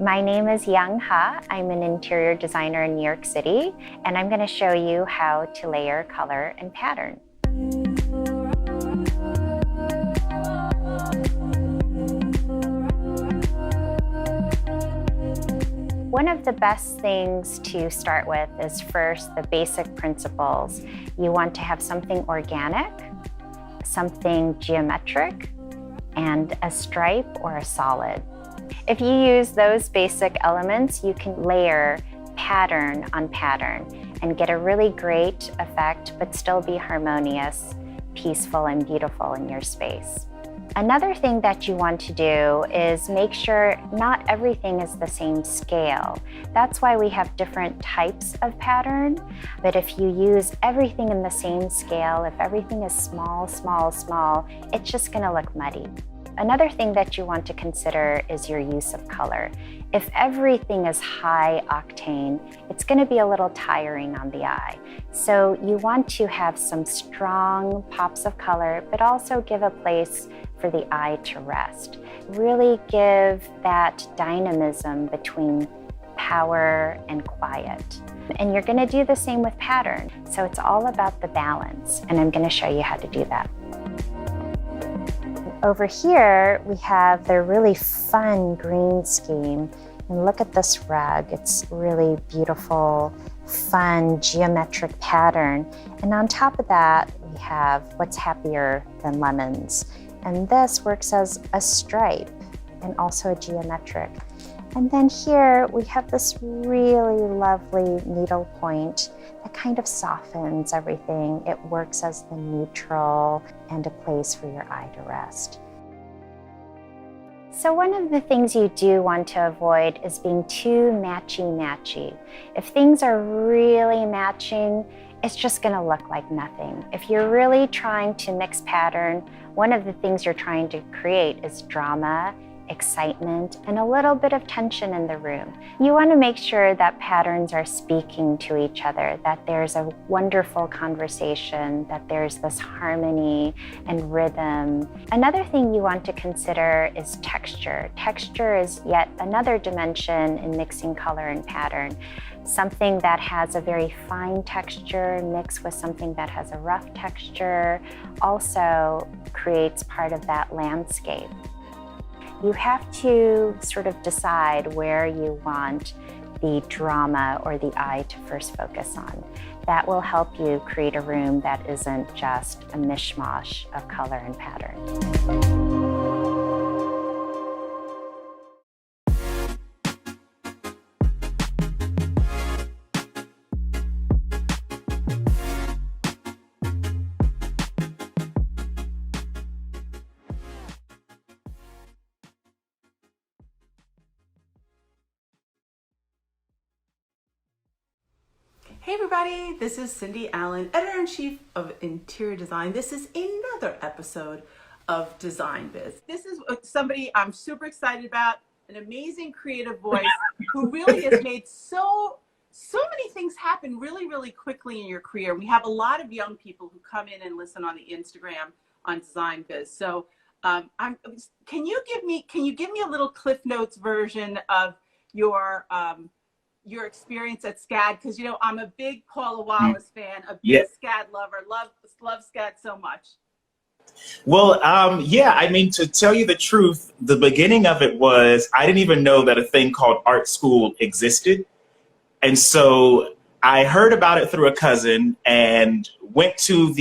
My name is Young Ha. I'm an interior designer in New York City, and I'm going to show you how to layer color and pattern. One of the best things to start with is first the basic principles. You want to have something organic, something geometric, and a stripe or a solid. If you use those basic elements, you can layer pattern on pattern and get a really great effect, but still be harmonious, peaceful, and beautiful in your space. Another thing that you want to do is make sure not everything is the same scale. That's why we have different types of pattern. But if you use everything in the same scale, if everything is small, small, small, it's just going to look muddy. Another thing that you want to consider is your use of color. If everything is high octane, it's going to be a little tiring on the eye. So you want to have some strong pops of color, but also give a place for the eye to rest. Really give that dynamism between power and quiet. And you're going to do the same with pattern. So it's all about the balance, and I'm going to show you how to do that. Over here, we have the really fun green scheme. And look at this rug. It's really beautiful, fun, geometric pattern. And on top of that, we have What's Happier Than Lemons. And this works as a stripe and also a geometric. And then here we have this really lovely needle point that kind of softens everything. It works as the neutral and a place for your eye to rest. So one of the things you do want to avoid is being too matchy-matchy. If things are really matching, it's just going to look like nothing. If you're really trying to mix pattern, one of the things you're trying to create is drama, excitement, and a little bit of tension in the room. You want to make sure that patterns are speaking to each other, that there's a wonderful conversation, that there's this harmony and rhythm. Another thing you want to consider is texture. Texture is yet another dimension in mixing color and pattern. Something that has a very fine texture mixed with something that has a rough texture also creates part of that landscape. You have to sort of decide where you want the drama or the eye to first focus on. That will help you create a room that isn't just a mishmash of color and pattern. Hey everybody, this is Cindy Allen, Editor-in-Chief of Interior Design. This is another episode of Design Biz. This is somebody I'm super excited about, an amazing creative voice who really has made so many things happen really, really quickly in your career. We have a lot of young people who come in and listen on the Instagram on Design Biz. So can you give me a little Cliff Notes version of your experience at SCAD, because I'm a big Paula Wallace fan, a big SCAD lover, love SCAD so much. Well, yeah, I mean, to tell you the truth, the beginning of it was I didn't even know that a thing called art school existed. And so I heard about it through a cousin and went to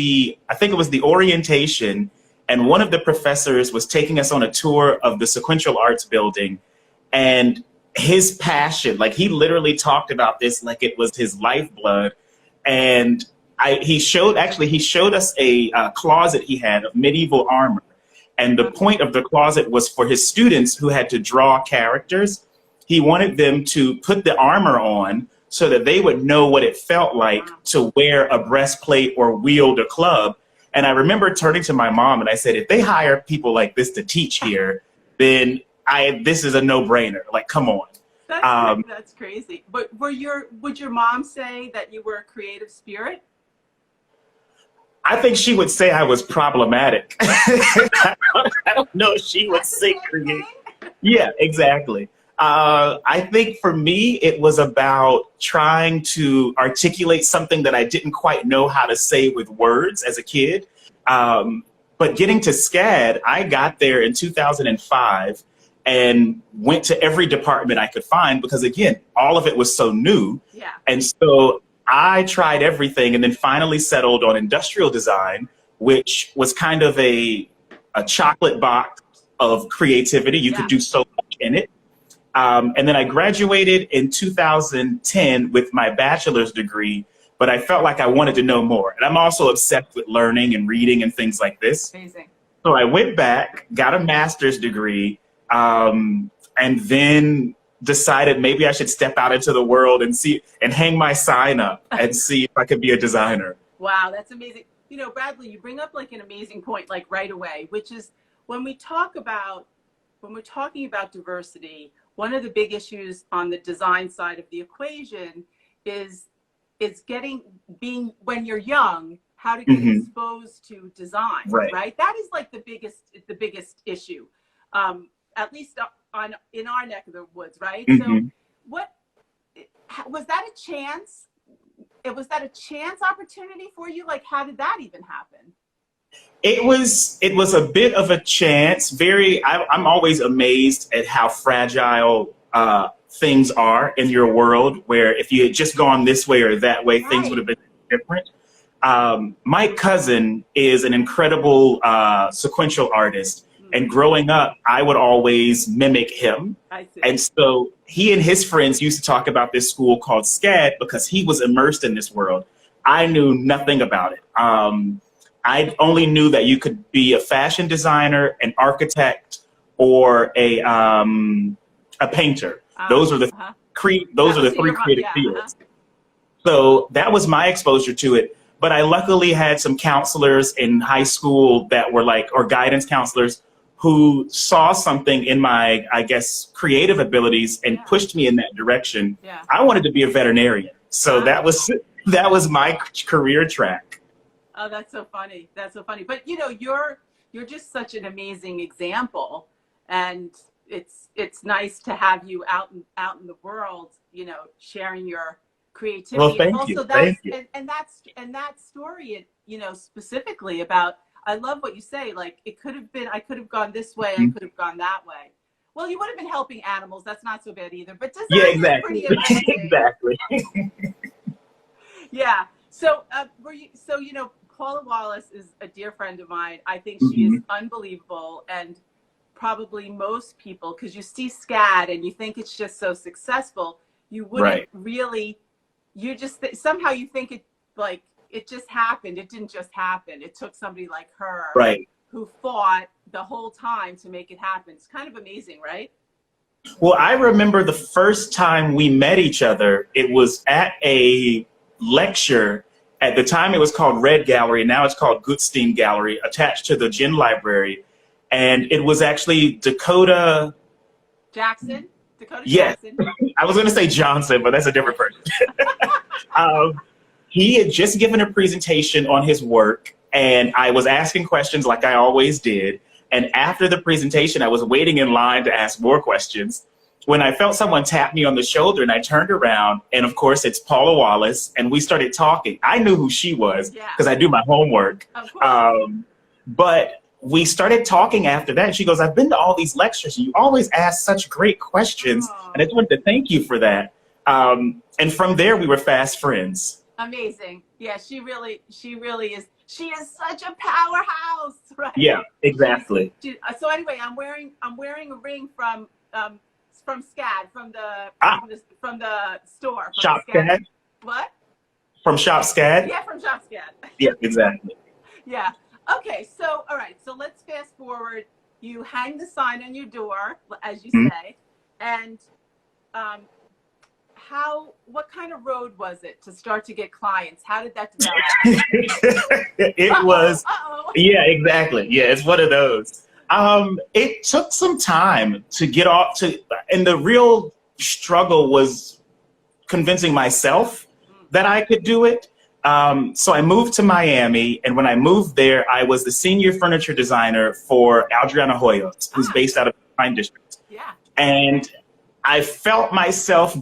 I think it was the orientation, and one of the professors was taking us on a tour of the Sequential Arts building, and his passion, like he literally talked about this like it was his lifeblood. And he showed us a closet he had of medieval armor. And the point of the closet was for his students who had to draw characters. He wanted them to put the armor on so that they would know what it felt like to wear a breastplate or wield a club. And I remember turning to my mom and I said, if they hire people like this to teach here, then this is a no-brainer. Like, come on. That's crazy. But would your mom say that you were a creative spirit? I think she would say I was problematic. I don't know if she would say creative. Yeah, exactly. I think for me, it was about trying to articulate something that I didn't quite know how to say with words as a kid. But getting to SCAD, I got there in 2005 and went to every department I could find because, again, all of it was so new. Yeah. And so I tried everything and then finally settled on industrial design, which was kind of a chocolate box of creativity. You could do so much in it. And then I graduated in 2010 with my bachelor's degree, but I felt like I wanted to know more. And I'm also obsessed with learning and reading and things like this. Amazing. So I went back, got a master's degree, and then decided maybe I should step out into the world and see and hang my sign up and see if I could be a designer. Wow, that's amazing. You know, Bradley, you bring up like an amazing point, like right away, which is when we're talking about diversity, one of the big issues on the design side of the equation is when you're young, how to get exposed to design, right? That is like the biggest issue, at least in our neck of the woods, right? So what was that a chance? Was that a chance opportunity for you? Like, how did that even happen? It was a bit of a chance. I'm always amazed at how fragile things are in your world, where if you had just gone this way or that way, things would have been different. My cousin is an incredible sequential artist. And growing up, I would always mimic him. And so he and his friends used to talk about this school called SCAD because he was immersed in this world. I knew nothing about it. I only knew that you could be a fashion designer, an architect, or a painter. Those are the three creative fields. So that was my exposure to it. But I luckily had some counselors in high school that were or guidance counselors who saw something in my, I guess, creative abilities and pushed me in that direction. I wanted to be a veterinarian. So that was my career track. Oh, that's so funny. That's so funny. But you know, you're just such an amazing example, and it's nice to have you out in the world, you know, sharing your creativity. Well, thank you. Thank you. And that story, you know, specifically about, I love what you say. Like, I could have gone this way. I could have gone that way. Well, you would have been helping animals. That's not so bad either. But design is pretty amazing. Exactly. Yeah. So, you know, Paula Wallace is a dear friend of mine. I think she is unbelievable, and probably most people, because you see SCAD and you think it's just so successful, you wouldn't really. You just somehow you think it just happened. It didn't just happen. It took somebody like her, who fought the whole time to make it happen. It's kind of amazing, right? Well, I remember the first time we met each other. It was at a lecture. At the time, it was called Red Gallery. Now it's called Goodstein Gallery, attached to the Gin Library. And it was actually Dakota Jackson. Jackson. I was going to say Johnson, but that's a different person. He had just given a presentation on his work, and I was asking questions like I always did. And after the presentation, I was waiting in line to ask more questions when I felt someone tap me on the shoulder, and I turned around, and of course it's Paula Wallace, and we started talking. I knew who she was because I do my homework. But we started talking after that, and she goes, I've been to all these lectures, and you always ask such great questions, and I just wanted to thank you for that. And from there, we were fast friends. Amazing. Yeah, she really is. She is such a powerhouse, right? Yeah, exactly. So anyway, I'm wearing a ring from SCAD, from the store. Shop SCAD? What? From Shop SCAD? Yeah, from Shop SCAD. Yeah, exactly. Yeah. Okay, so all right, so let's fast forward. You hang the sign on your door, as you say, and what kind of road was it to start to get clients? How did that develop? It was, yeah, exactly. Yeah, it's one of those. It took some time to get off and the real struggle was convincing myself that I could do it. So I moved to Miami, and when I moved there, I was the senior furniture designer for Adriana Hoyos, who's based out of the Pine District. Yeah. And I felt myself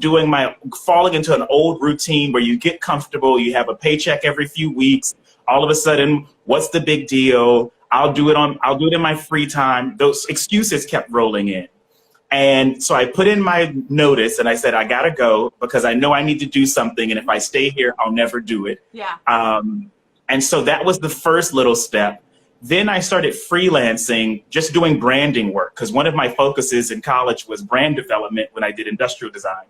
falling into an old routine where you get comfortable, you have a paycheck every few weeks. All of a sudden, what's the big deal? I'll do it in my free time. Those excuses kept rolling in. And so I put in my notice and I said, I gotta go because I know I need to do something. And if I stay here, I'll never do it. Yeah. And so that was the first little step. Then I started freelancing, just doing branding work, because one of my focuses in college was brand development when I did industrial design.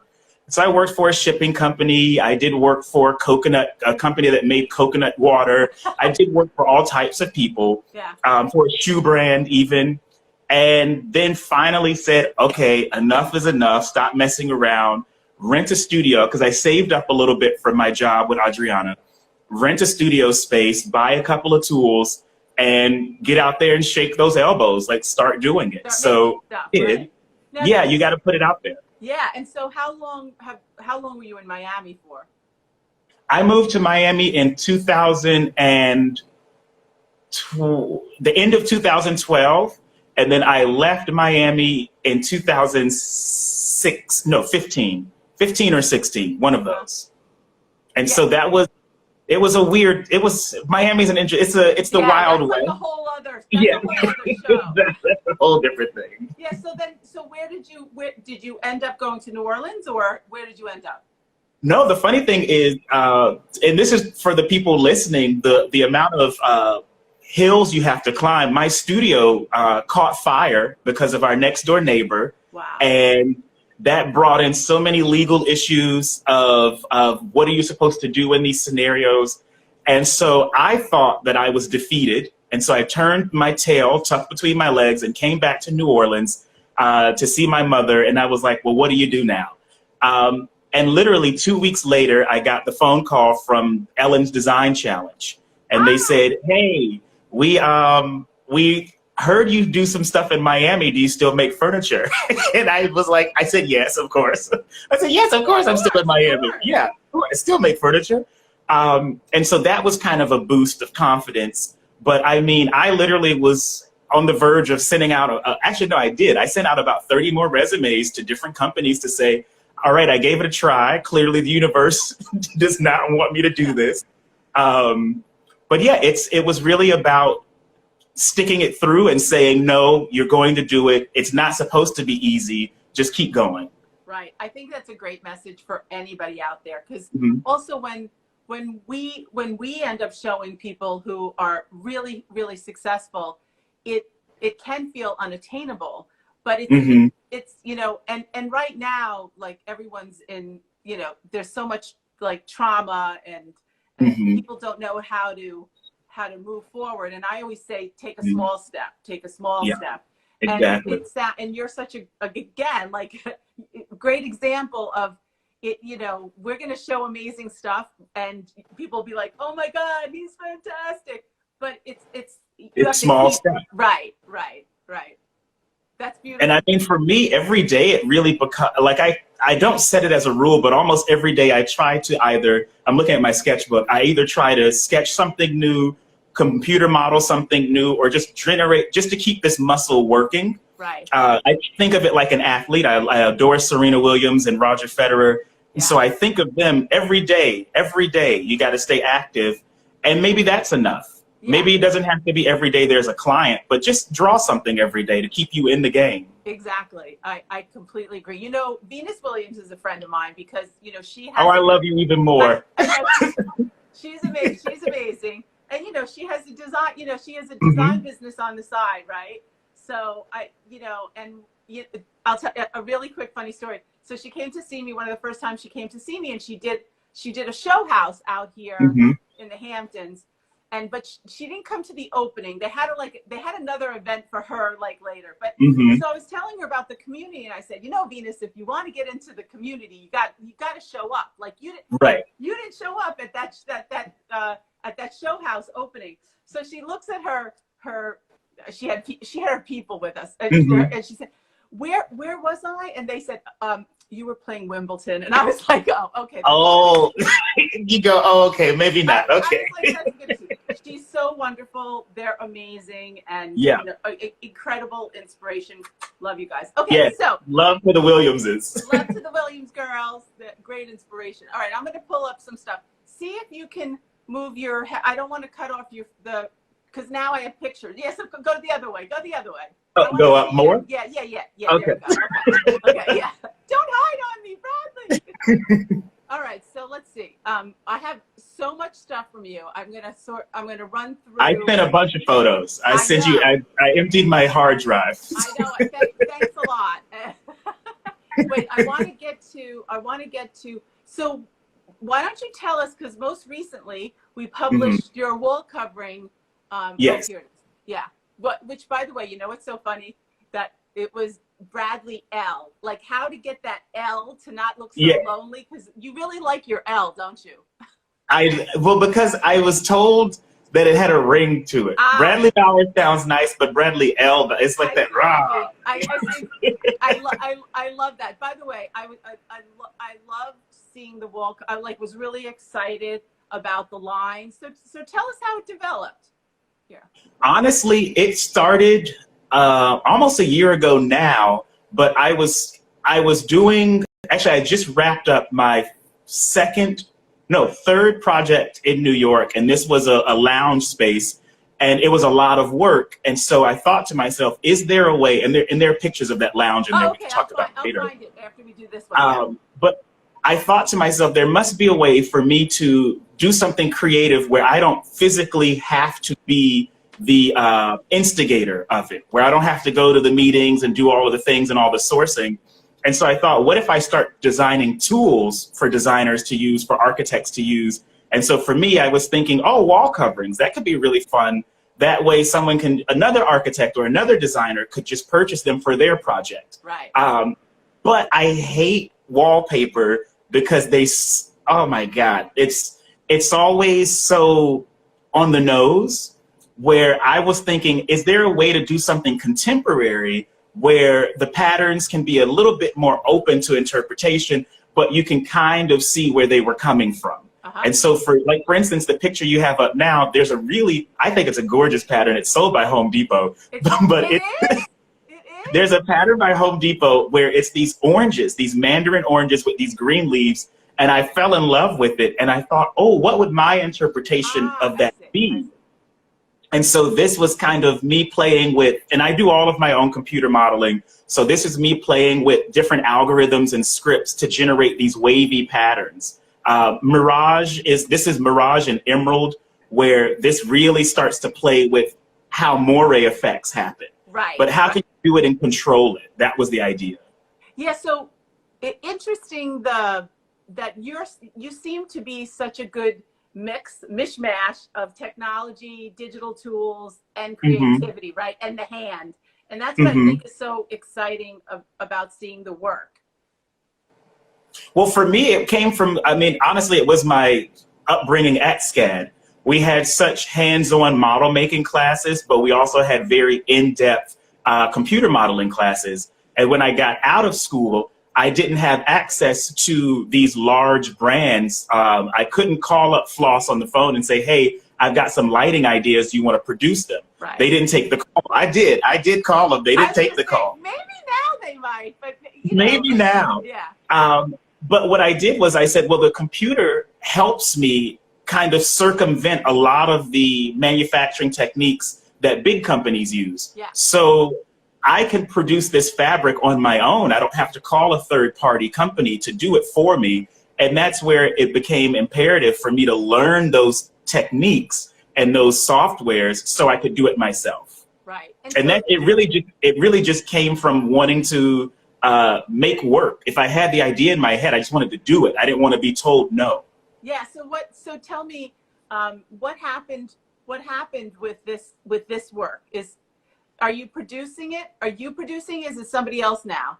So I worked for a shipping company. I did work for a company that made coconut water. I did work for all types of people, for a shoe brand even. And then finally said, okay, enough is enough. Stop messing around. Rent a studio, because I saved up a little bit from my job with Adriana. Rent a studio space, buy a couple of tools, and get out there and shake those elbows, like start doing it. So right. Yeah, you got to put it out there. Yeah. And so how long were you in Miami for? I moved to Miami in the end of 2012. And then I left Miami in 15 or 16, one of those. And so Miami's it's the Wild West. Like a whole other, show. That's a whole different thing. Yeah. So where did you end up going to New Orleans, or where did you end up? No, the funny thing is, and this is for the people listening, the amount of hills you have to climb. My studio caught fire because of our next door neighbor. Wow. And that brought in so many legal issues of what are you supposed to do in these scenarios. And so I thought that I was defeated. And so I turned my tail tucked between my legs and came back to New Orleans to see my mother. And I was like, well, what do you do now? And literally 2 weeks later, I got the phone call from Ellen's Design Challenge. And they said, hey, we heard you do some stuff in Miami. Do you still make furniture? And I said, yes, of course. I said, yes, of course, I'm still in Miami. Yeah, I still make furniture. And so that was kind of a boost of confidence. But I mean, I literally was on the verge of sending out, actually, no, I did. I sent out about 30 more resumes to different companies to say, all right, I gave it a try. Clearly the universe does not want me to do this. But yeah, it was really about sticking it through and saying, no, you're going to do it. It's not supposed to be easy. Just keep going. Right. I think that's a great message for anybody out there. Because also when we end up showing people who are really, really successful, it can feel unattainable, but it's, you know, and right now, like everyone's in, you know, there's so much like trauma and people don't know how to move forward. And I always say, take a small step, take a small step. Exactly. And you're such again, like a great example of it, you know, we're going to show amazing stuff and people will be like, oh my God, he's fantastic. But it's small steps. Right. That's beautiful. And I mean, for me, every day it really becomes like, I don't set it as a rule, but almost every day I try to I'm looking at my sketchbook. I either try to sketch something new, computer model something new, or just to keep this muscle working. Right. I think of it like an athlete. I adore Serena Williams and Roger Federer. And so I think of them every day, you got to stay active. And maybe that's enough. Yeah. Maybe it doesn't have to be every day there's a client, but just draw something every day to keep you in the game. Exactly. I completely agree. You know, Venus Williams is a friend of mine because, you know, she has... Oh, I love you even more. She's amazing. She's amazing. And, you know, she has a design, business on the side, right? So I'll tell a really quick funny story. So she came to see me one of the first times she came to see me, and she did a show house out here in the Hamptons. But she didn't come to the opening. They had another event for her like later. But so I was telling her about the community, and I said, you know, Venus, if you want to get into the community, you got to show up. Like you didn't show up at that show house opening. So she looks at her she had her people with us, and she said, where was I? And they said, you were playing Wimbledon. And I was like, oh, okay. Oh, you go, oh, okay, maybe not. Okay. I was like, that's good. She's so wonderful. They're amazing and Yeah. you know, incredible inspiration. Love you guys. Okay, Yeah. so Love for the Williamses. love to the Williams girls. Great inspiration. All right, I'm going to pull up some stuff. See if you can move your head. I don't want to cut off because now I have pictures. Yes, go the other way. Go the other way. Oh, go up more? Yeah. Okay. There we go. Okay, yeah. Don't hide on me, Bradley. All right, so let's see. I have so much stuff from you. I'm gonna run through. I sent a bunch of photos. I sent you. I emptied my hard drive. I know. Thanks a lot. Wait, I want to get to. So, why don't you tell us? Because most recently we published your wall covering. Yes. Oh, here it is. Yeah. Which, by the way, you know what's so funny? That it was Bradley L. Like how to get that L to not look so lonely, because you really like your L, don't you? Because I was told that it had a ring to it. Bradley Bowers sounds nice, but Bradley L, it's like that rah. I love that. By the way, I love seeing the wall. I was really excited about the line. So tell us how it developed. Yeah. Honestly, it started almost a year ago now, but I was doing, actually I just wrapped up my third project in New York, and this was a lounge space, and it was a lot of work. And so I thought to myself, is there a way, and there are pictures of that lounge in there we can talk about later. I'll find it after we do this one. But I thought to myself, there must be a way for me to do something creative where I don't physically have to be the instigator of it, where I don't have to go to the meetings and do all of the things and all the sourcing. And so I thought, what if I start designing tools for designers to use, for architects to use? And so for me, I was thinking, wall coverings, that could be really fun. That way another architect or another designer could just purchase them for their project. Right. But I hate wallpaper because oh my God, it's always so on the nose, where I was thinking, is there a way to do something contemporary where the patterns can be a little bit more open to interpretation, but you can kind of see where they were coming from? And so for instance, the picture you have up now, there's I think it's a gorgeous pattern. It's sold by Home Depot, but there's a pattern by Home Depot where it's these oranges, these mandarin oranges with these green leaves. And I fell in love with it. And I thought, what would my interpretation of that be? And so this was kind of me playing with, and I do all of my own computer modeling. So this is me playing with different algorithms and scripts to generate these wavy patterns. Mirage is Mirage and Emerald, where this really starts to play with how moire effects happen. Right. But how can you do it and control it? That was the idea. Yeah. So interesting that you seem to be such a good mishmash of technology, digital tools, and creativity, right? And the hand. And that's what I think is so exciting about seeing the work. Well, for me, it came from, honestly, it was my upbringing at SCAD. We had such hands-on model making classes, but we also had very in-depth computer modeling classes. And when I got out of school, I didn't have access to these large brands. I couldn't call up Floss on the phone and say, hey, I've got some lighting ideas. Do you want to produce them? Right. They didn't take the call. I did call them. They didn't take the call. Maybe now they might, but maybe now. Yeah. But what I did was I said, well, the computer helps me kind of circumvent a lot of the manufacturing techniques that big companies use. Yeah. So I can produce this fabric on my own. I don't have to call a third-party company to do it for me. And that's where it became imperative for me to learn those techniques and those softwares so I could do it myself. Right. And that it really just came from wanting to make work. If I had the idea in my head, I just wanted to do it. I didn't want to be told no. Yeah. So tell me, what happened with this work? Are you producing it? Is it somebody else now?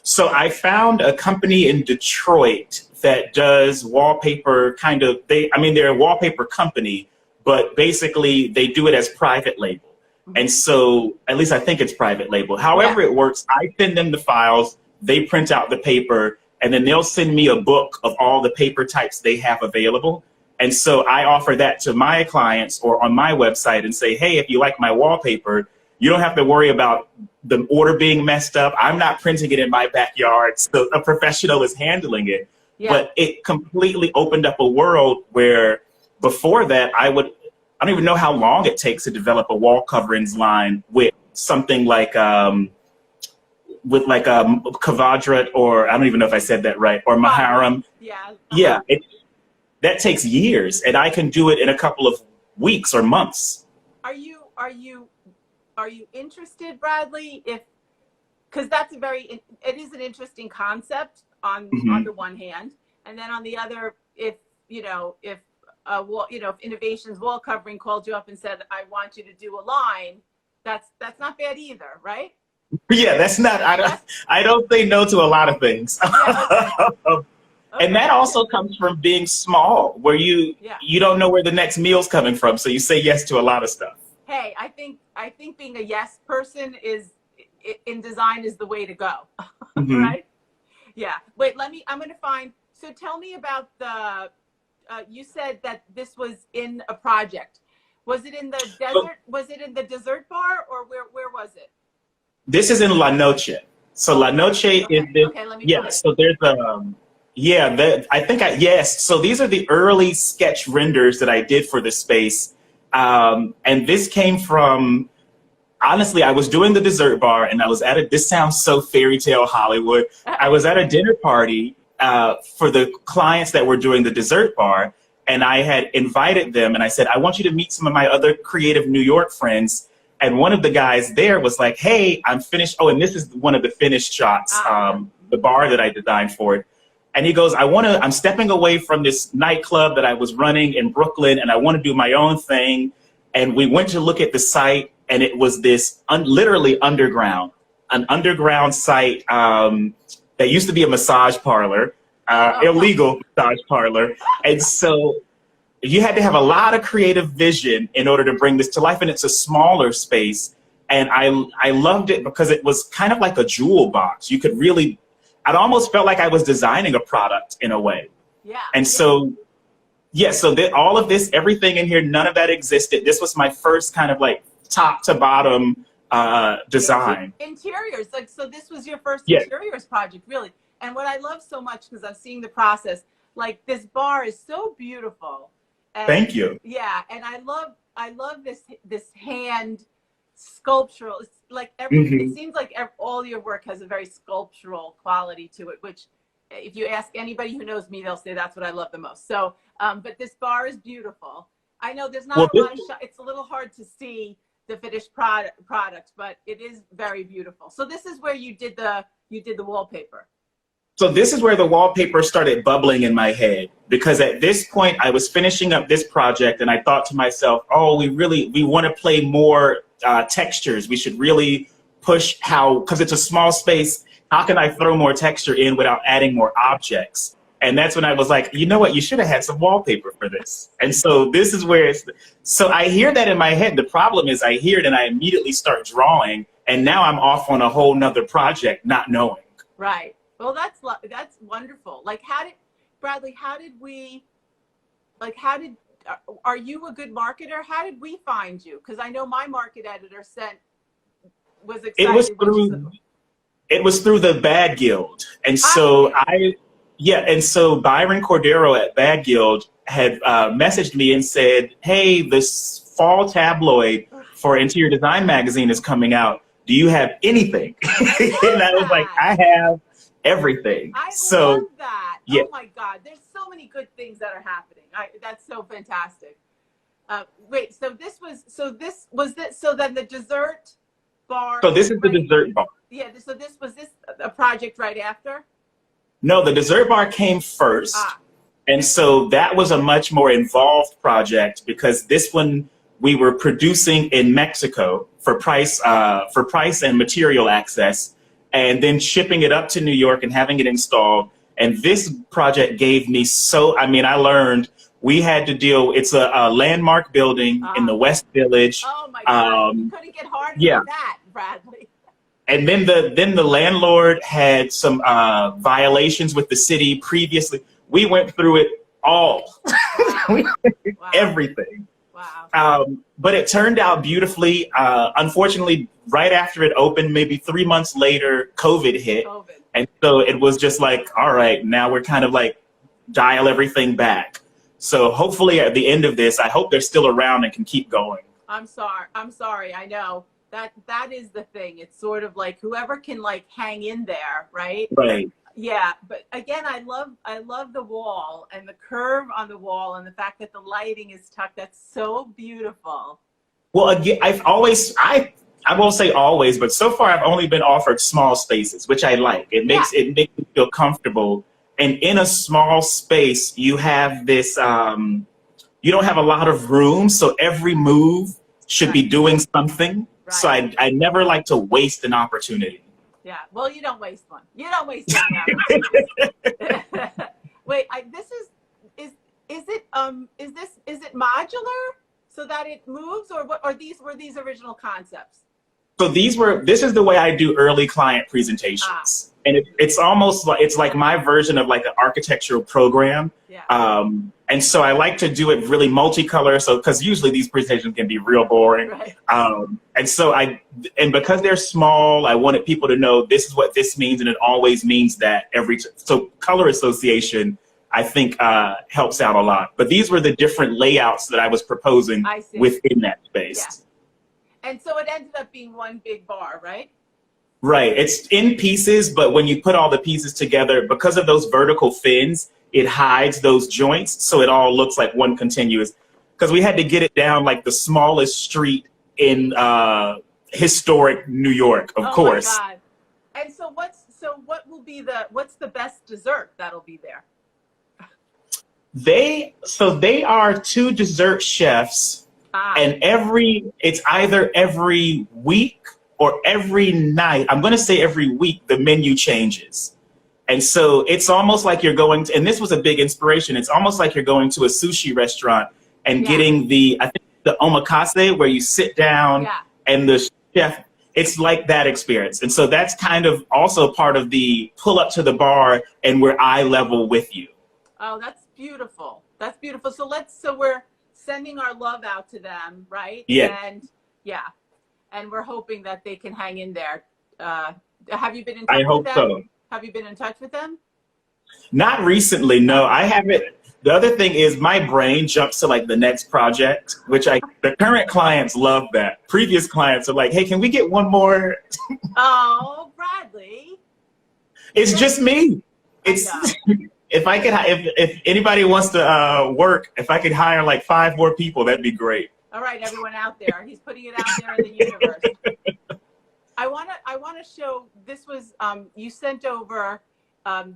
So I found a company in Detroit that does wallpaper they're a wallpaper company, but basically they do it as private label. And so, at least I think it's private label. However it works, I send them the files, they print out the paper, and then they'll send me a book of all the paper types they have available. And so I offer that to my clients or on my website and say, hey, if you like my wallpaper, you don't have to worry about the order being messed up. I'm not printing it in my backyard, so a professional is handling it. Yeah. But it completely opened up a world where before that, I don't even know how long it takes to develop a wall coverings line with something like Kavadrat, or I don't even know if I said that right, or Maharam. Yeah. Yeah, that takes years, and I can do it in a couple of weeks or months. Are you interested, Bradley? Because that's it is an interesting concept on the one hand, and then on the other, if Innovations Wall Covering called you up and said, I want you to do a line, that's not bad either, right? Yeah, that's not, I don't say no to a lot of things. Yeah, okay. And that also comes from being small, where you don't know where the next meal's coming from, so you say yes to a lot of stuff. Hey, I think being a yes person in design is the way to go, right? Yeah. Wait, I'm going to find. So tell me about you said that this was in a project. Was it in the desert? Was it in the dessert bar, or where was it? This is in La Noche. So La Noche is this. Okay, let me. Yeah. So there's yes. So these are the early sketch renders that I did for the space. And this came from, honestly, I was doing the dessert bar and I was this sounds so fairy tale Hollywood. I was at a dinner party for the clients that were doing the dessert bar. And I had invited them and I said, I want you to meet some of my other creative New York friends. And one of the guys there was like, hey, I'm finished. Oh, and this is one of the finished shots, the bar that I designed for it. And he goes, I'm stepping away from this nightclub that I was running in Brooklyn, and I want to do my own thing. And we went to look at the site, and it was this literally an underground site that used to be a massage parlor, illegal massage parlor. And so you had to have a lot of creative vision in order to bring this to life, and it's a smaller space. And I loved it because it was kind of like a jewel box. You could really, it almost felt like I was designing a product in a way. Yeah. And so, so all of this, everything in here, none of that existed. This was my first kind of like top to bottom design. Interiors, so this was your first interiors project, really. And what I love so much, because I'm seeing the process, like this bar is so beautiful. And, thank you. Yeah, and I love this hand sculptural. It's like it seems like all your work has a very sculptural quality to it, which if you ask anybody who knows me, they'll say that's what I love the most. So, but this bar is beautiful. I know there's not a lot of it's a little hard to see the finished product, but it is very beautiful. So this is where you did the wallpaper. So this is where the wallpaper started bubbling in my head, because at this point I was finishing up this project and I thought to myself, oh, we want to play more textures. We should really push because it's a small space, how can I throw more texture in without adding more objects? And that's when I was like, you know what, you should have had some wallpaper for this. And so this is where so I hear that in my head. The problem is I hear it and I immediately start drawing, and now I'm off on a whole nother project not knowing. Right. Well, that's wonderful. Like, Bradley, are you a good marketer? How did we find you? Because I know my market editor was excited. It was through the Bad Guild. And so Byron Cordero at Bad Guild had messaged me and said, hey, this fall tabloid for Interior Design magazine is coming out. Do you have anything? And I was like, I have everything. I love that. Yeah. Oh my God, there's so many good things that are happening. That's so fantastic. Wait, so then the dessert bar. So this is the dessert bar. Yeah. So was this a project right after? No, the dessert bar came first. And so that was a much more involved project, because this one we were producing in Mexico for price and material access, and then shipping it up to New York and having it installed. And this project gave me I learned we had to deal, it's a landmark building in the West Village. Oh my God, you couldn't get harder than that, Bradley. And then the landlord had some violations with the city previously. We went through it all. Wow. Everything. Wow. But it turned out beautifully. Unfortunately, right after it opened, maybe 3 months later, COVID hit. COVID. And so it was just like, all right, now we're kind of like dial everything back. So hopefully at the end of this, I hope they're still around and can keep going. I'm sorry. I'm sorry. I know that is the thing. It's sort of like whoever can like hang in there, right? Right. Yeah. But again, I love the wall and the curve on the wall and the fact that the lighting is tucked. That's so beautiful. Well, again, I won't say always, but so far I've only been offered small spaces, which I like. It makes me feel comfortable. And in a small space, you have this, you don't have a lot of room. So every move should be doing something. Right. So I never like to waste an opportunity. Yeah. Well, you don't waste one. You don't waste one. Wait, is it modular so that it moves, or what? Or were these original concepts? So this is the way I do early client presentations. And it's almost like, it's like my version of like an architectural program. Yeah. And so I like to do it really multicolor. So, cause usually these presentations can be real boring. Right. And so and because they're small, I wanted people to know this is what this means. And it always means that so color association, I think, helps out a lot. But these were the different layouts that I was proposing within that space. Yeah. And so it ended up being one big bar, right? Right. It's in pieces, but when you put all the pieces together, because of those vertical fins, it hides those joints. So it all looks like one continuous, because we had to get it down like the smallest street in historic New York, of course. Oh my God. And so what's the best dessert that'll be there? They are two dessert chefs. And it's either every week or every night. I'm going to say every week the menu changes. And so it's almost like you're going to, and this was a big inspiration. It's almost like you're going to a sushi restaurant and getting the omakase where you sit down and the chef, it's like that experience. And so that's kind of also part of the pull up to the bar and we're eye level with you. Oh, that's beautiful. That's beautiful. So we're sending our love out to them, right? Yeah. And we're hoping that they can hang in there. Have you been in touch I hope with them? so. Have you been in touch with them? Not recently, no. I haven't. The other thing is my brain jumps to like the next project, which the current clients love that. Previous clients are like, hey, can we get one more? Oh, Bradley. It's just me. It's if anybody wants to work, if I could hire like 5 more people, that'd be great. All right, everyone out there. He's putting it out there in the universe. I want to show, this was, you sent over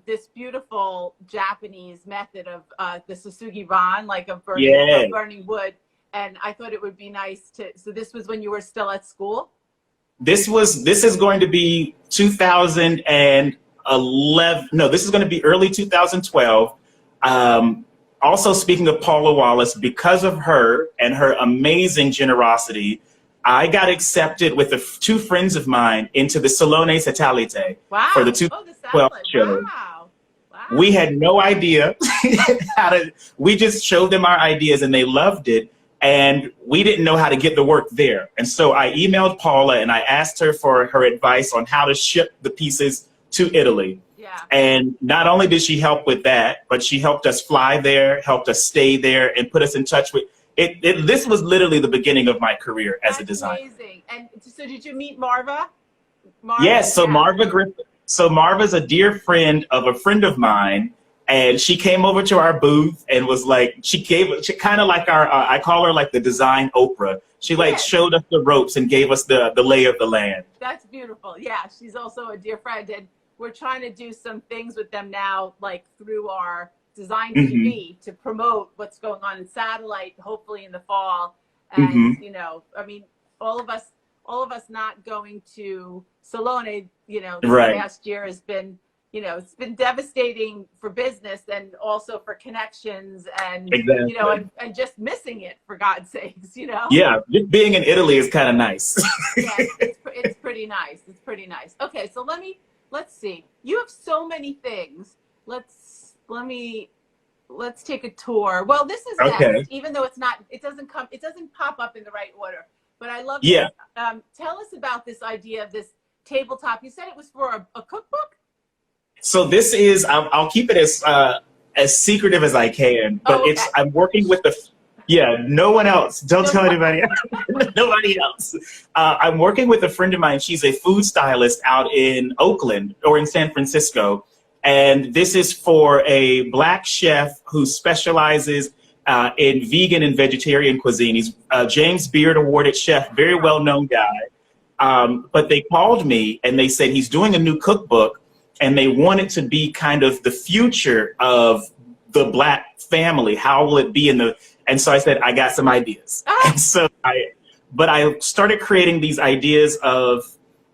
this beautiful Japanese method of the Susugi Ran, like of burning wood. And I thought it would be nice so this was when you were still at school? This is going to be 2011. No, this is going to be early 2012. Also, speaking of Paula Wallace, because of her and her amazing generosity, I got accepted with 2 friends of mine into the Salone Satellite for the 2012 show. Wow. We had no idea we just showed them our ideas and they loved it. And we didn't know how to get the work there. And so I emailed Paula and I asked her for her advice on how to ship the pieces to Italy. Yeah. And not only did she help with that, but she helped us fly there, helped us stay there, and put us in touch with it. This was literally the beginning of my career as a designer. Amazing. And so did you meet Marva? Yes. So Marva Griffith. So Marva's a dear friend of a friend of mine. And she came over to our booth and was like, she kind of like our, I call her like the design Oprah. She like showed us the ropes and gave us the lay of the land. That's beautiful. Yeah, she's also a dear friend. And we're trying to do some things with them now, like through our DesignTV to promote what's going on in satellite, hopefully in the fall. And, you know, I mean, all of us not going to Salone, you know, the last year has been, you know, it's been devastating for business and also for connections and, you know, and just missing it, for God's sakes, you know? Yeah, just being in Italy is kind of nice. Yeah, it's pretty nice. It's pretty nice. Okay, so let's see. You have so many things. Let me let's take a tour. Well, this is Okay. next, even though it doesn't pop up in the right order. But I love Yeah. this. Tell us about this idea of this tabletop. You said it was for a cookbook? So this is, I'll keep it as secretive as I can, but Oh, okay. I'm working with no one else. Don't tell anybody else. Nobody else. I'm working with a friend of mine. She's a food stylist out in Oakland or in San Francisco. And this is for a Black chef who specializes in vegan and vegetarian cuisine. He's a James Beard awarded chef, very well-known guy. But they called me and they said he's doing a new cookbook and they want it to be kind of the future of the Black family. How will it be and so I said, I got some ideas. And so I started creating these ideas of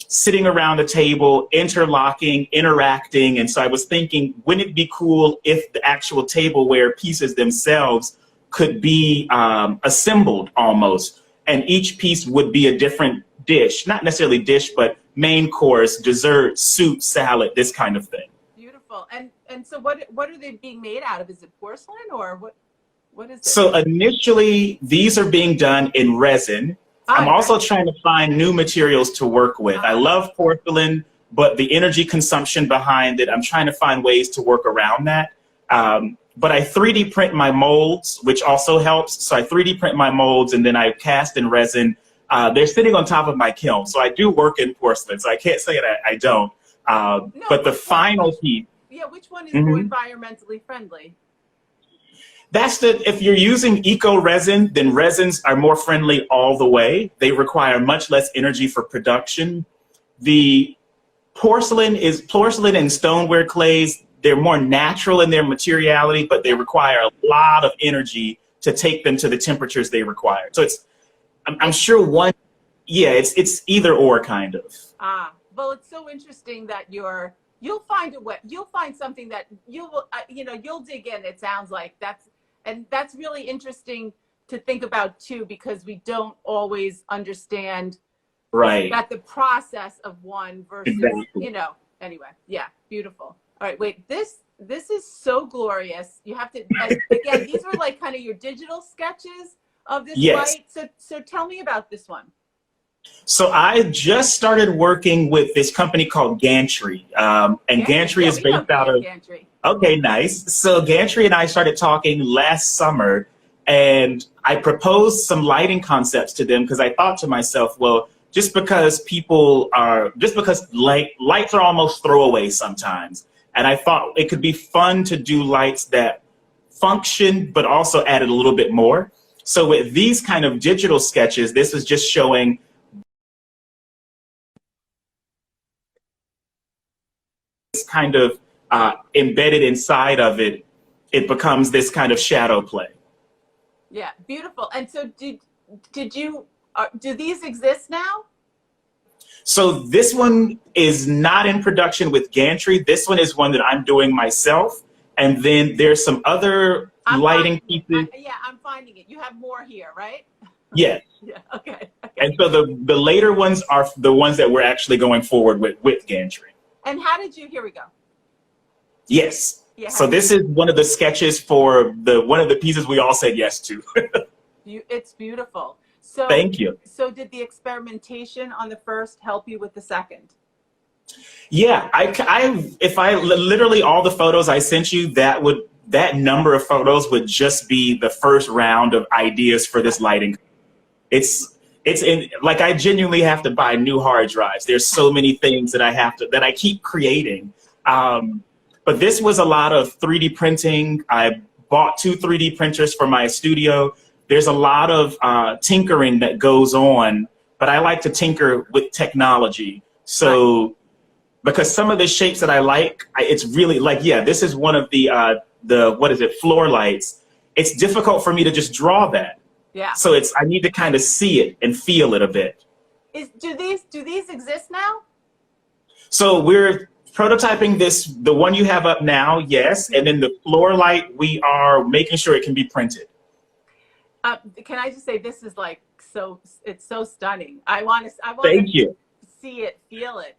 sitting around a table, interlocking, interacting. And so I was thinking, wouldn't it be cool if the actual tableware pieces themselves could be assembled almost, and each piece would be a different dish, not necessarily dish, but main course, dessert, soup, salad, this kind of thing. Beautiful. And so what are they being made out of? Is it porcelain or what is it? So initially, these are being done in resin. I'm also trying to find new materials to work with. I love porcelain, but the energy consumption behind it, I'm trying to find ways to work around that. But I 3D print my molds, which also helps. So I 3D print my molds and then I cast in resin. They're sitting on top of my kiln. So I do work in porcelain, so I can't say that I don't. But the final piece. Yeah, which one is more environmentally friendly? If you're using eco resin, then resins are more friendly all the way. They require much less energy for production. The porcelain and stoneware clays, they're more natural in their materiality, but they require a lot of energy to take them to the temperatures they require. So I'm sure it's either or kind of. Well, it's so interesting that you'll find a way. You'll find something that you'll dig in. It sounds like that's really interesting to think about too, because we don't always understand that the process of one versus anyway. Yeah, beautiful. All right, wait, this is so glorious. You have to again, these were like kind of your digital sketches of this light. So tell me about this one. So I just started working with this company called Gantry, and Gantry is based out of. Gantry. Okay, nice. So Gantry and I started talking last summer, and I proposed some lighting concepts to them because I thought to myself, well, just because lights are almost throwaway sometimes, and I thought it could be fun to do lights that function but also added a little bit more. So with these kind of digital sketches, this is just showing kind of embedded inside of it, it becomes this kind of shadow play. Yeah, beautiful. And so did you, do these exist now? So this one is not in production with Gantry. This one is one that I'm doing myself. And then there's some other lighting pieces. I'm finding it. You have more here, right? Yeah. Yeah, okay. And so the later ones are the ones that we're actually going forward with Gantry. And here we go. Yes. Yeah, so this is one of the sketches for one of the pieces we all said yes to. It's beautiful. So thank you. So did the experimentation on the first help you with the second? Yeah, literally all the photos I sent you, that number of photos would just be the first round of ideas for this lighting. I genuinely have to buy new hard drives. There's so many things that I keep creating. But this was a lot of 3D printing. I bought 2 3D printers for my studio. There's a lot of tinkering that goes on, but I like to tinker with technology. So because some of the shapes that I like, it's really this is one of the floor lights. It's difficult for me to just draw that. Yeah. So I need to kind of see it and feel it a bit. Do these exist now? So we're prototyping the one you have up now, yes. And then the floor light, we are making sure it can be printed. Can I just say, this is it's so stunning. I want Thank you. to see it, feel it.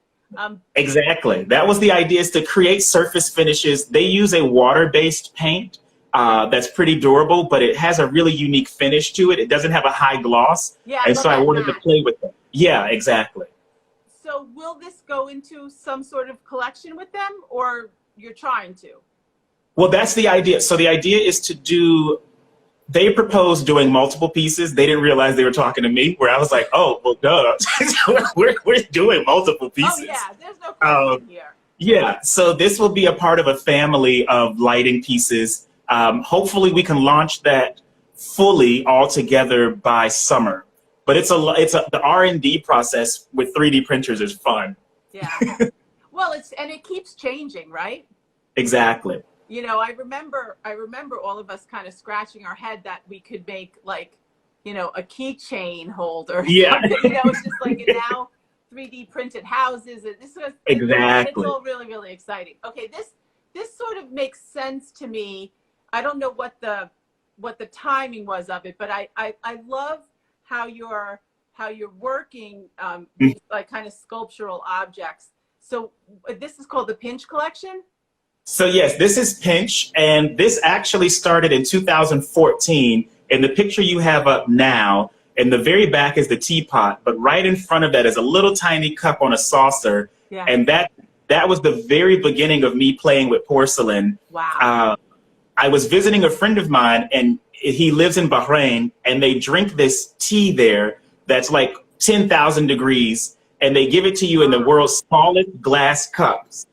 Exactly. That was the idea, is to create surface finishes. They use a water-based paint. that's pretty durable, but it has a really unique finish to it. It doesn't have a high gloss. Yeah, and so I wanted to play with it. Yeah, exactly. So will this go into some sort of collection with them, or you're trying to? Well, that's the idea. So the idea is to do, they proposed doing multiple pieces. They didn't realize they were talking to me, where I was like, oh, well, duh. we're doing multiple pieces. Oh, yeah, there's no question here. Yeah, so this will be a part of a family of lighting pieces. Hopefully we can launch that fully all together by summer. But the R&D process with 3D printers is fun. Yeah. Well, and it keeps changing, right? Exactly. You know, I remember all of us kind of scratching our head that we could make, like, you know, a keychain holder. Yeah. You know, it's just like, and now 3D printed houses. Exactly. It's all really, really exciting. Okay, this sort of makes sense to me. I don't know what the timing was of it, but I love how you're working these, like, kind of sculptural objects. So this is called the Pinch Collection? So yes, this is Pinch, and this actually started in 2014. And the picture you have up now, in the very back is the teapot, but right in front of that is a little tiny cup on a saucer. Yeah. And that was the very beginning of me playing with porcelain. Wow. I was visiting a friend of mine, and he lives in Bahrain, and they drink this tea there that's like 10,000 degrees, and they give it to you in the world's smallest glass cups.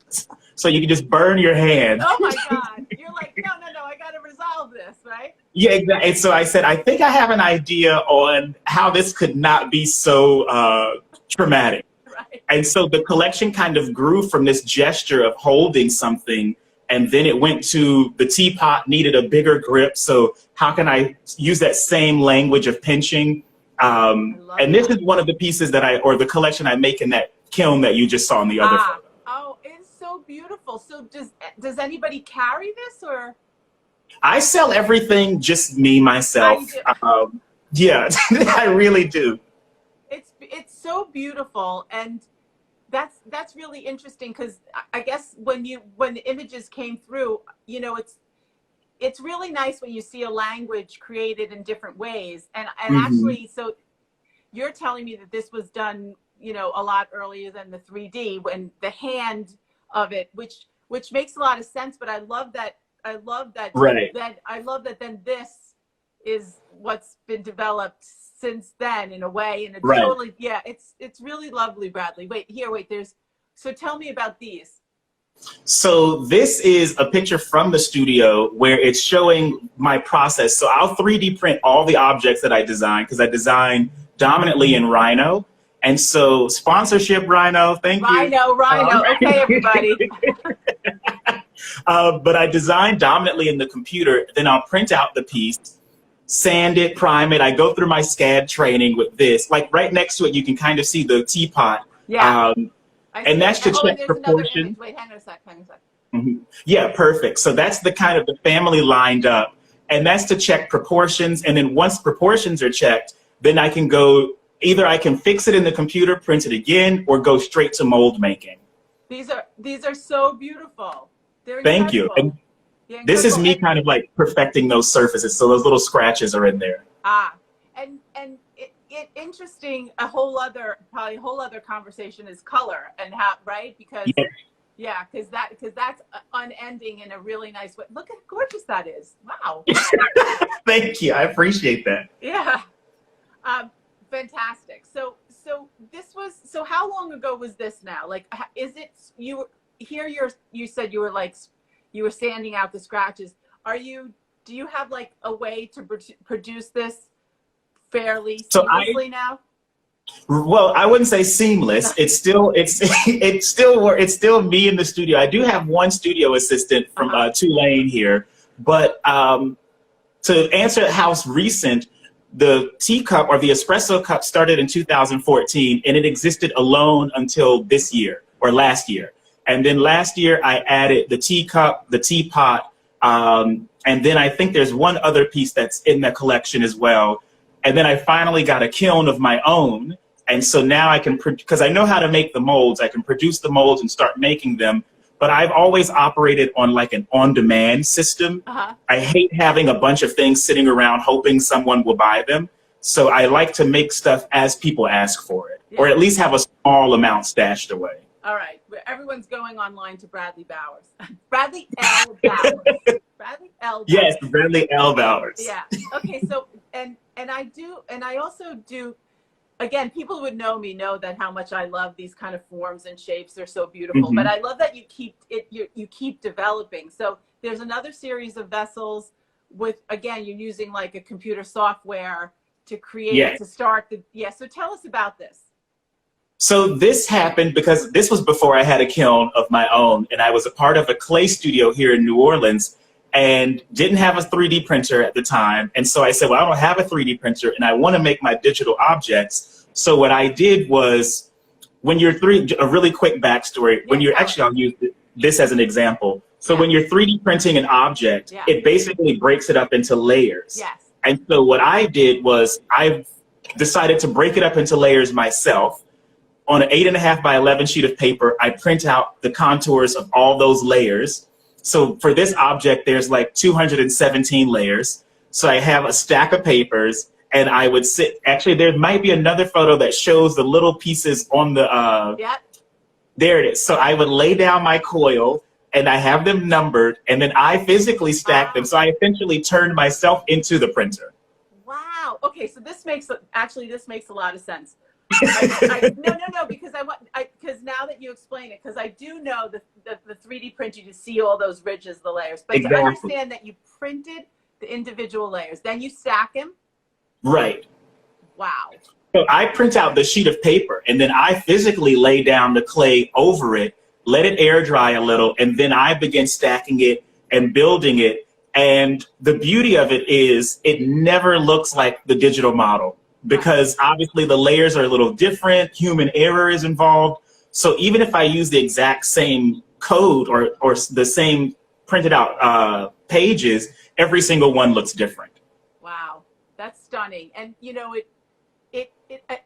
So you can just burn your hand. Oh my God. You're like, no, I got to resolve this, right? Yeah, exactly. And so I said, I think I have an idea on how this could not be so traumatic. Right. And so the collection kind of grew from this gesture of holding something, and then it went to the teapot needed a bigger grip. So how can I use that same language of pinching? And this is one of the pieces or the collection I make in that kiln that you just saw in the other photo. Oh, it's so beautiful. So does anybody carry this, or? I sell everything, just me, myself. Yeah, I really do. It's so beautiful, and that's really interesting, because I guess when the images came through, you know, it's really nice when you see a language created in different ways, and actually, so you're telling me that this was done, you know, a lot earlier than the 3D, when the hand of it, which makes a lot of sense. But I love that. Right. I love that. Then this is what's been developed since then, in a way, and it's right. Totally, yeah. It's really lovely, Bradley. Wait. So tell me about these. So this is a picture from the studio where it's showing my process. So I'll 3D print all the objects that I design, because I design dominantly in Rhino. And so sponsorship, Rhino, thank you. Rhino. Okay, everybody. But I design dominantly in the computer. Then I'll print out the piece, sand it, prime it. I go through my SCAD training with this. Like right next to it, you can kind of see the teapot. Yeah. And that's to check proportion. Wait, hang on a sec. Mm-hmm. Yeah, perfect. So that's the kind of the family lined up. And that's to check proportions. And then once proportions are checked, then I can go, either I can fix it in the computer, print it again, or go straight to mold making. These are so beautiful. They're Thank you. And this is me kind of like perfecting those surfaces. So those little scratches are in there. And it interesting, probably a whole other conversation is color, and how, right? Because because that's unending in a really nice way. Look how gorgeous that is. Wow. Thank you. I appreciate that. Yeah. Fantastic. So how long ago was this now? Like, is it, you said you were sanding out the scratches. Do you have like a way to produce this fairly seamlessly now? Well, I wouldn't say seamless. It's still me in the studio. I do have one studio assistant from Tulane here, but to answer how recent, the teacup or the espresso cup started in 2014, and it existed alone until this year or last year. And then last year I added the teacup, the teapot, and then I think there's one other piece that's in the collection as well. And then I finally got a kiln of my own. And so now I can, because I know how to make the molds, I can produce the molds and start making them. but I've always operated on like an on-demand system. I hate having a bunch of things sitting around hoping someone will buy them. So I like to make stuff as people ask for it, or at least have a small amount stashed away. All right. Everyone's going online to Bradley Bowers. Bradley L. Bowers. Bradley L. Bowers. Yes, Bradley L. Bowers. Yeah. Okay. So, and I also do, again, people would know me, know that how much I love these kind of forms and shapes. They're so beautiful, but I love that you keep it, you keep developing. So there's another series of vessels with, again, you're using like a computer software to create, to start the, so tell us about this. So this happened because this was before I had a kiln of my own, and I was a part of a clay studio here in New Orleans and didn't have a 3D printer at the time. And so I said, well, I don't have a 3D printer and I want to make my digital objects. So what I did was, when you're a really quick backstory, when you're actually, I'll use this as an example. So when you're 3D printing an object, it basically breaks it up into layers. And so what I did was I decided to break it up into layers myself. On an 8.5 by 11 sheet of paper, I print out the contours of all those layers. So for this object, there's like 217 layers. So I have a stack of papers, and I would sit, actually there might be another photo that shows the little pieces on the, there it is. So I would lay down my coil, and I have them numbered, and then I physically stack them. So I essentially turned myself into the printer. Wow. Okay, so this makes, actually this makes a lot of sense. No, because because now that you explain it, because I do know the 3D printing to see all those ridges, the layers, but to understand that you printed the individual layers, then you stack them. Right. Wow. So I print out the sheet of paper, and then I physically lay down the clay over it, let it air dry a little, and then I begin stacking it and building it. And the beauty of it is it never looks like the digital model, because obviously the layers are a little different, human error is involved. So even if I use the exact same code or the same printed out pages, every single one looks different. Wow, that's stunning. And you know, it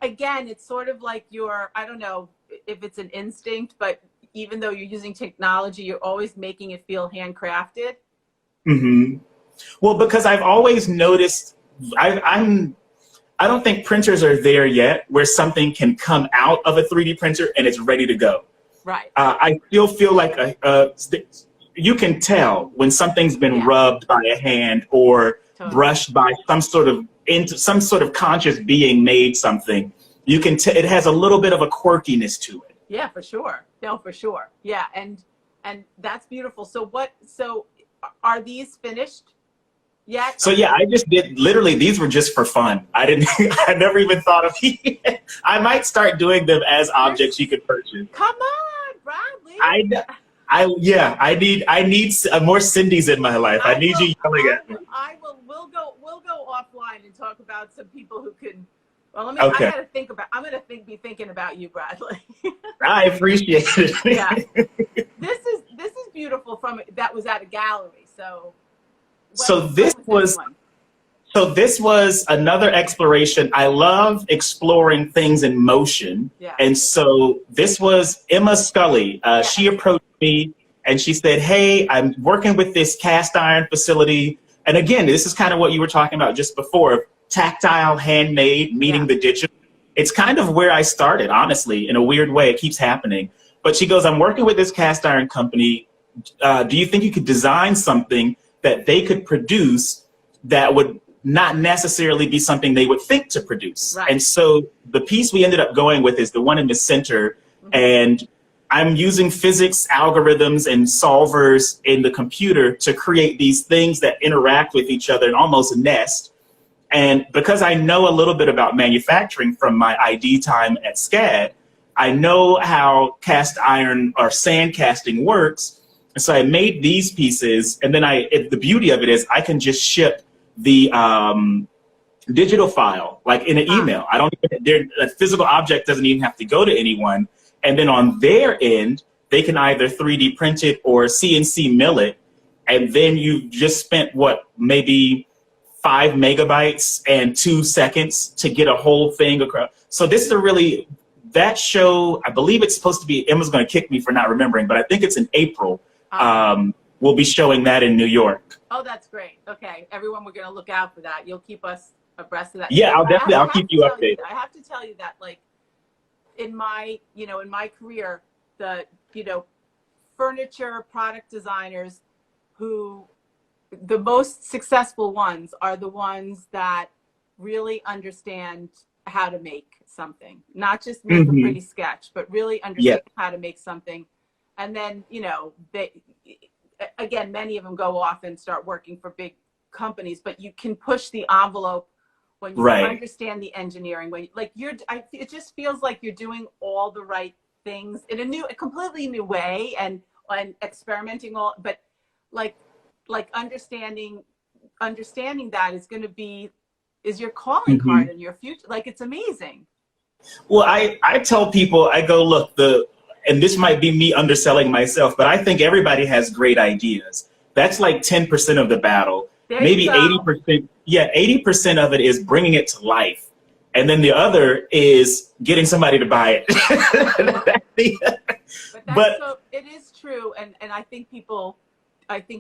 again, it's sort of like your, I don't know if it's an instinct, but even though you're using technology, you're always making it feel handcrafted. Well, because I've always noticed, I don't think printers are there yet where something can come out of a 3D printer and it's ready to go. Right. I still feel like you can tell when something's been rubbed by a hand or brushed by some sort of conscious being made something. You can it has a little bit of a quirkiness to it. Yeah, for sure. No, for sure. Yeah, and that's beautiful. So are these finished yet? So yeah, I just did, literally, these were just for fun. I never even thought of I might start doing them as objects you could purchase. Come on, Bradley. I need more Cindy's in my life. I need you yelling at me. We'll go offline and talk about some people who can. Well, I'm gonna be thinking about you, Bradley. I appreciate it. Yeah. This is beautiful that was at a gallery. So this was another exploration. I love exploring things in motion. Yeah. And so this was Emma Scully. She approached me and she said, hey, I'm working with this cast iron facility. And again, this is kind of what you were talking about just before, tactile, handmade, meeting the digital. It's kind of where I started, honestly, in a weird way. It keeps happening. But she goes, I'm working with this cast iron company. Do you think you could design something that they could produce that would not necessarily be something they would think to produce? Right. And so the piece we ended up going with is the one in the center. And I'm using physics algorithms and solvers in the computer to create these things that interact with each other and almost nest. And because I know a little bit about manufacturing from my ID time at SCAD, I know how cast iron or sand casting works. And so I made these pieces, and then the beauty of it is I can just ship the digital file, like in an email. A physical object doesn't even have to go to anyone. And then on their end, they can either 3D print it or CNC mill it. And then you just spent maybe 5 megabytes and 2 seconds to get a whole thing across. So this is a really that show, I believe it's supposed to be, Emma's going to kick me for not remembering, but I think it's in April. We'll be showing that in New York. Oh, that's great. Okay, everyone, we're going to look out for that. You'll keep us abreast of that. Yeah, I'll keep you updated. I have to tell you that, like, in my career, the, furniture product designers who, the most successful ones are the ones that really understand how to make something, not just make a pretty sketch, but really understand how to make something. And then, again, many of them go off and start working for big companies, but you can push the envelope when you understand the engineering, when it just feels like you're doing all the right things in a completely new way, and experimenting but like understanding that is your calling card in your future. Like, it's amazing. Well, I tell people, I go, look, and this might be me underselling myself, but I think everybody has great ideas. That's like 10% of the battle. Maybe 80%. Yeah, 80% of it is bringing it to life. And then the other is getting somebody to buy it. But so it is true. And I think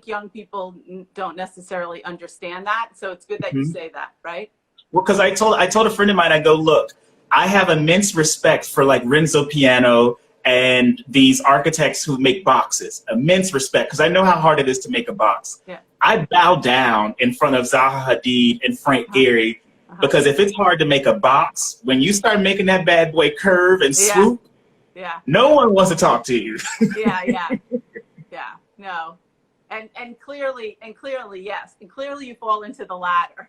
young people don't necessarily understand that. So it's good that you say that, right? Well, because I told a friend of mine, I go, look, I have immense respect for like Renzo Piano and these architects who make boxes. Immense respect, because I know how hard it is to make a box. Yeah. I bow down in front of Zaha Hadid and Frank Gehry, because if it's hard to make a box, when you start making that bad boy curve and swoop, no one wants to talk to you. No. And clearly, yes. And clearly you fall into the latter.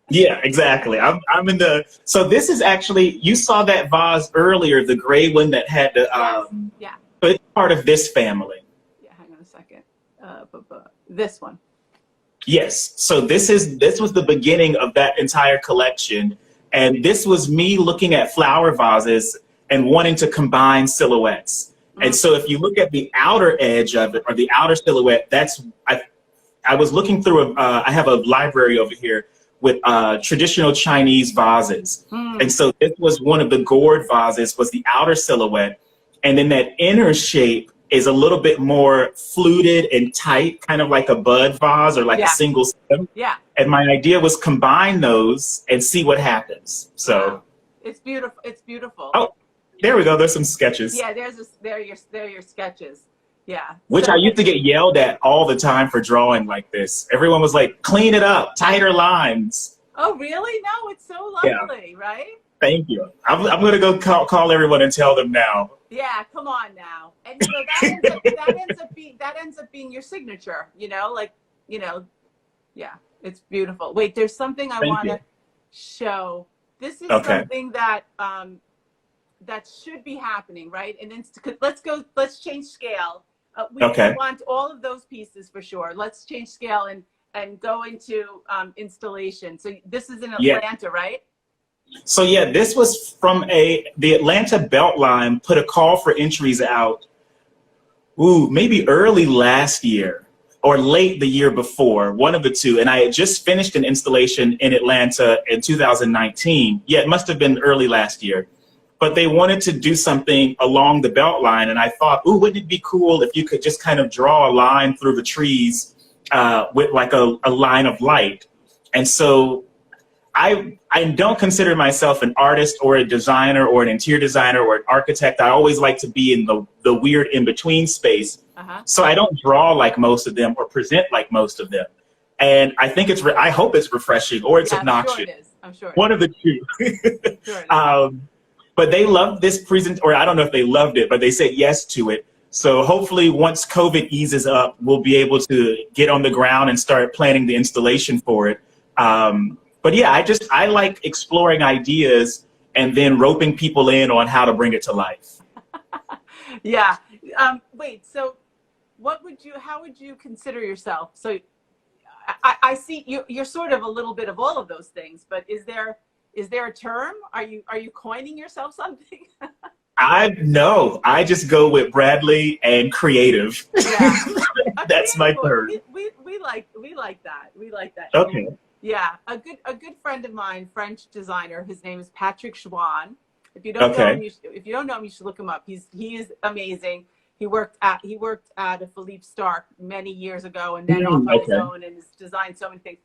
Yeah, exactly. I'm in the, so this is actually, you saw that vase earlier, the gray one that had the, so it's part of this family. Yeah, hang on a second. This one. Yes. So this was the beginning of that entire collection. And this was me looking at flower vases and wanting to combine silhouettes. And so if you look at the outer edge of it, or the outer silhouette, I was looking through, I have a library over here with traditional Chinese vases. And so this was one of the gourd vases, was the outer silhouette. And then that inner shape is a little bit more fluted and tight, kind of like a bud vase or like a single stem. Yeah. And my idea was combine those and see what happens. So wow. It's beautiful. It's beautiful. Oh, there we go. There's some sketches. Yeah, there are your sketches. Yeah. Which I used to get yelled at all the time for drawing like this. Everyone was like, clean it up, tighter lines. Oh, really? No, it's so lovely, right? Thank you. I'm going to go call everyone and tell them now. Yeah, come on now. And that ends up being your signature, yeah, it's beautiful. Wait, there's something I want to show. This is something that that should be happening, right? And then let's change scale. We want all of those pieces for sure. Let's change scale and go into installation. So this is in Atlanta, right? So yeah, this was from the Atlanta Beltline put a call for entries out, maybe early last year or late the year before, one of the two. And I had just finished an installation in Atlanta in 2019. Yeah, it must have been early last year. But they wanted to do something along the Beltline. And I thought, wouldn't it be cool if you could just kind of draw a line through the trees with like a line of light. And so I don't consider myself an artist or a designer or an interior designer or an architect. I always like to be in the weird in-between space. So I don't draw like most of them or present like most of them. And I think I hope it's refreshing or it's obnoxious. I'm sure it is. I'm sure. One of the two. Sure but they loved this or I don't know if they loved it, but they said yes to it. So hopefully once COVID eases up, we'll be able to get on the ground and start planning the installation for it. But yeah, I like exploring ideas and then roping people in on how to bring it to life. Yeah. Wait, so how would you consider yourself? So I see you're sort of a little bit of all of those things, but is there a term? Are you coining yourself something? No, I just go with Bradley and creative. Yeah. That's my term. We like that. We like that. Okay. Yeah, a good friend of mine, French designer, his name is Patrick Schwann. If you don't know him, Okay. if you don't know him, you should look him up. He is amazing. He worked at a Philippe Stark many years ago, and then off on his Okay. own, and has designed so many things.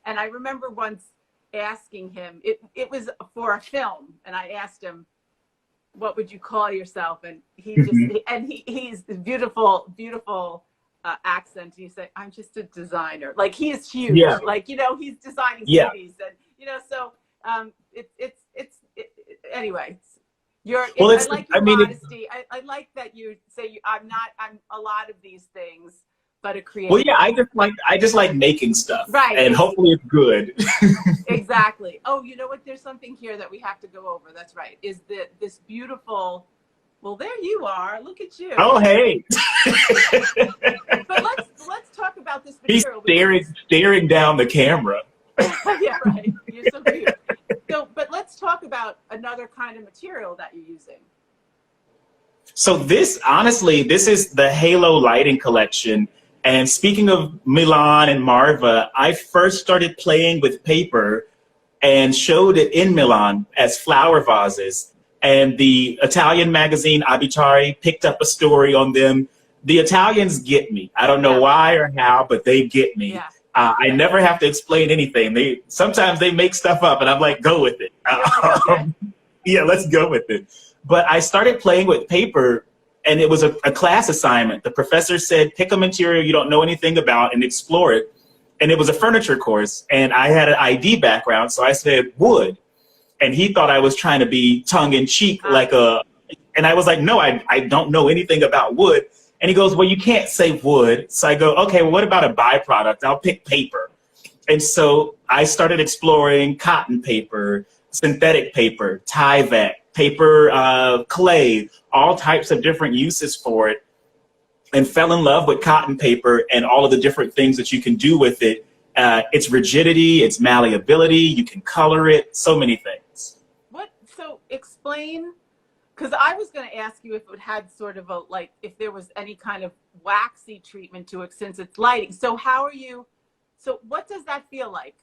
And I remember once asking him, it was for a film, and I asked him, what would you call yourself? And he just, Mhm. he's beautiful accent. He said, I'm just a designer. Like, he is huge. Yeah. Like, you know, he's designing Yeah. cities, and, you know, so anyway, Well, I it's, like I your mean, modesty. I like that you say, I'm a lot of these things, but a well, creative. yeah, I just like making stuff, Right. and hopefully it's good. Exactly. Oh, you know what? There's something here that we have to go over. That's right. Is this beautiful? Well, there you are. Look at you. Oh, hey. But let's talk about this He's material. staring down the camera. Yeah, right. You're so cute. So, but let's talk about another kind of material that you're using. So honestly, this is the Halo lighting collection. And speaking of Milan and Marva, I first started playing with paper and showed it in Milan as flower vases. And the Italian magazine Abitari picked up a story on them. The Italians get me. I don't know why or how, but they get me. Yeah. I never have to explain anything. Sometimes they make stuff up, and I'm like, go with it. Okay. Yeah, let's go with it. But I started playing with paper, and it was a class assignment. The professor said, pick a material you don't know anything about and explore it. And it was a furniture course, and I had an ID background, so I said wood. And he thought I was trying to be tongue-in-cheek, and I was like, no, I don't know anything about wood. And he goes, well, you can't say wood. So I go, okay, well, what about a byproduct? I'll pick paper. And so I started exploring cotton paper, synthetic paper, Tyvek, paper, clay, all types of different uses for it, and fell in love with cotton paper and all of the different things that you can do with it. Its rigidity, its malleability, you can color it, so many things. So explain, because I was going to ask you if it had sort of if there was any kind of waxy treatment to it since it's lighting. So so what does that feel like?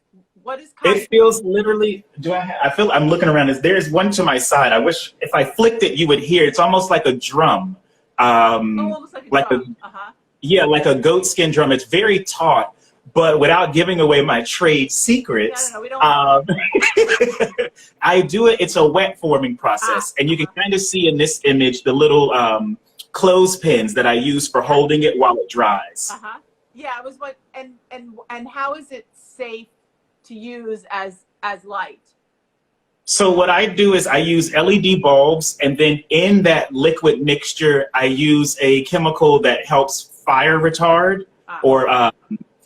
What is cotton? It feels literally, I'm looking around, there's one to my side. I wish if I flicked it, you would hear. It's almost like a drum. Almost like a drum. Yeah, like a goat skin drum. It's very taut, but without giving away my trade secrets, No, we don't. I do it. It's a wet forming process. And you can kind of see in this image the little clothespins that I use for holding it while it dries. Yeah, it was and how is it safe to use as light? So what I do is I use LED bulbs, and then in that liquid mixture, I use a chemical that helps fire retard, or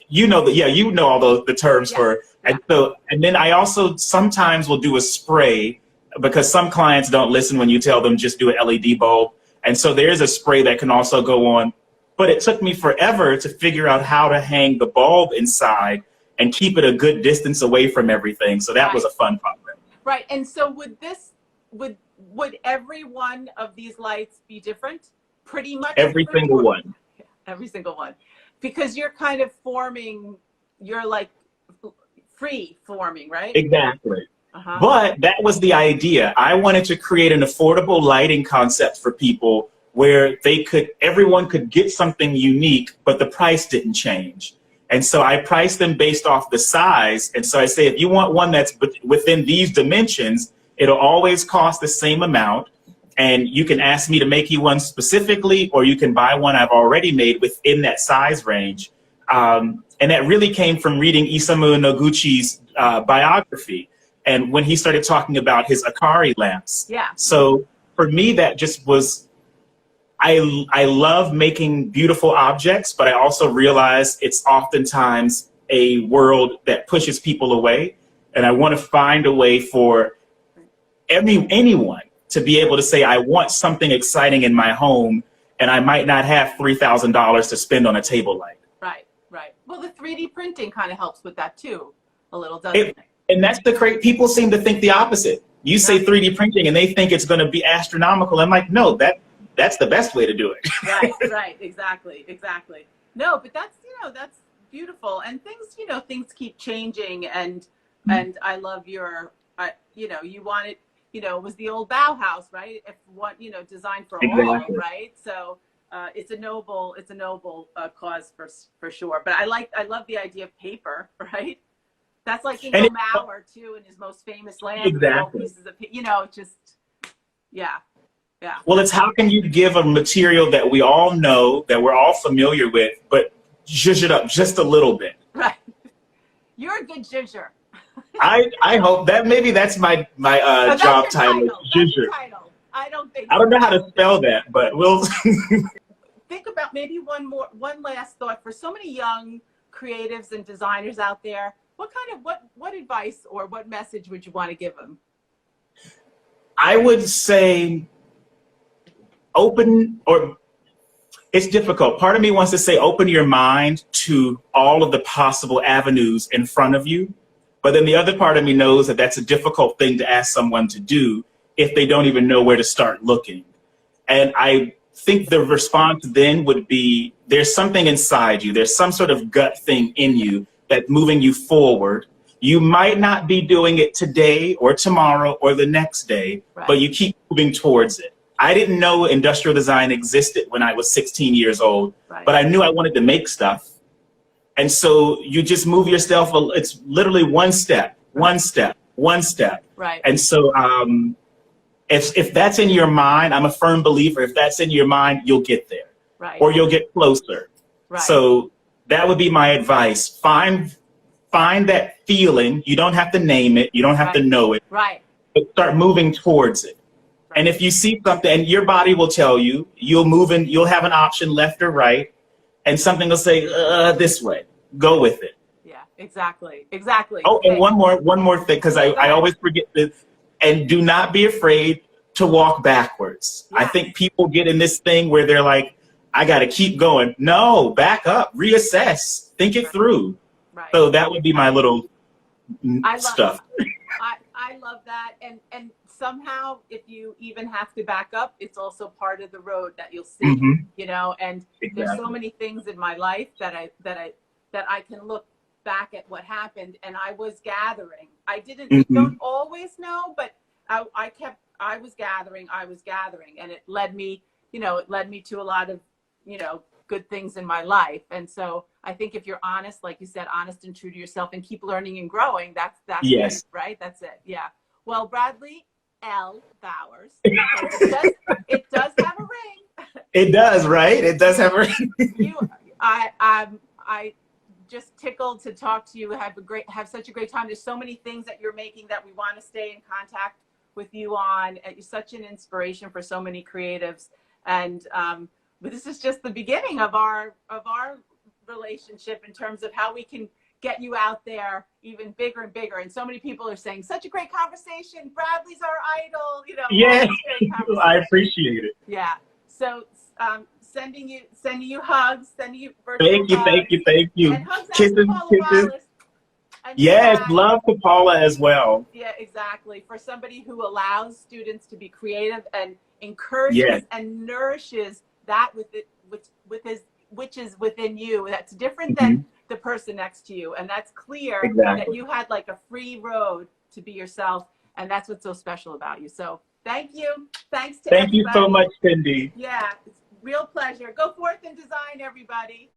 you know all the terms for. And then I also sometimes will do a spray, because some clients don't listen when you tell them just do an LED bulb, and so there's a spray that can also go on. But it took me forever to figure out how to hang the bulb inside and keep it a good distance away from everything. So that was a fun problem. Right. And so would every one of these lights be different? Pretty much every single one. Every single one. Because you're kind of you're like free forming, right? Exactly. But that was the idea. I wanted to create an affordable lighting concept for people where everyone could get something unique, but the price didn't change. And so I priced them based off the size. And so I say, if you want one that's within these dimensions, it'll always cost the same amount. And you can ask me to make you one specifically, or you can buy one I've already made within that size range. And that really came from reading Isamu Noguchi's biography. And when he started talking about his Akari lamps. Yeah. So for me, that just was, I love making beautiful objects, but I also realize it's oftentimes a world that pushes people away. And I want to find a way for anyone to be able to say, I want something exciting in my home, and I might not have $3,000 to spend on a table light. Right. Well, the 3D printing kind of helps with that too, a little, doesn't it? And that's people seem to think the opposite. You say 3D printing and they think it's going to be astronomical. I'm like, no, that's the best way to do it. Right, exactly. No, but that's beautiful. And things keep changing, and I love you want it. you know, was the old Bauhaus, right? If what, you know, design for all, Exactly. right? So it's a noble cause for sure. But I love the idea of paper, right? That's like And Ingo Mauer too, in his most famous land, with all pieces of, you know, just, yeah. Yeah. well, it's how can you give a material that we all know, that we're all familiar with, but zhuzh it up just a little bit. Right. You're a good zhuzher. I hope that maybe that's my That's job your title. That's your Zhuzher. title. I don't think I don't know how to spell that, but we'll. Think about maybe one last thought for so many young creatives and designers out there. What advice or what message would you want to give them? I would say open, or it's difficult. Part of me wants to say open your mind to all of the possible avenues in front of you. But then the other part of me knows that that's a difficult thing to ask someone to do if they don't even know where to start looking. And I think the response then would be, there's something inside you. There's some sort of gut thing in you that's moving you forward. You might not be doing it today or tomorrow or the next day, right, but you keep moving towards it. I didn't know industrial design existed when I was 16 years old, right, but I knew I wanted to make stuff. And so you just move yourself, it's literally one step, one step, one step. right. And so if that's in your mind, I'm a firm believer, if that's in your mind, you'll get there, Right. or you'll get closer. Right. So that would be my advice. Find that feeling. You don't have to name it. You don't have right, to know it. Right. But start moving towards it. Right. And if you see something, and your body will tell you, you'll move in, you'll have an option left or right, and something will say, this way, go with it. Yeah, exactly. Exactly. Oh, and one more thing, because I always forget this, and do not be afraid to walk backwards. Yes. I think people get in this thing where they're like, I got to keep going. No, back up, reassess, think it through. Right. So that would be my little stuff. I love that. And somehow, if you even have to back up, it's also part of the road that you'll see, Mm-hmm. you know, and Exactly. there's so many things in my life that I can look back at what happened, and I was gathering. I don't always know, but I was gathering, and it led me to a lot of, you know, good things in my life. And so I think if you're honest, like you said, honest and true to yourself, and keep learning and growing, that's yes. it, right? That's it. Yeah. Well, Bradley L. Bowers, it does have a ring. It does, right? It does have a ring. I just tickled to talk to you. Have such a great time. There's so many things that you're making that we want to stay in contact with you on. You're such an inspiration for so many creatives, and but this is just the beginning of our relationship in terms of how we can get you out there even bigger and bigger. And so many people are saying, such a great conversation. Bradley's our idol. You know. Yeah, I appreciate it. Yeah. So sending you hugs, sending you thank you. And hugs kisses, out to Paula kisses. Wallace. Yes, love to Paula as well. Yeah, exactly. For somebody who allows students to be creative and encourages Yes. and nourishes that which is within you. That's different than the person next to you. And that's clear that you had like a free road to be yourself. And that's what's so special about you. So thank you. Thanks to everybody. Thank you so much, Cindy. Yeah, it's a real pleasure. Go forth and design, everybody.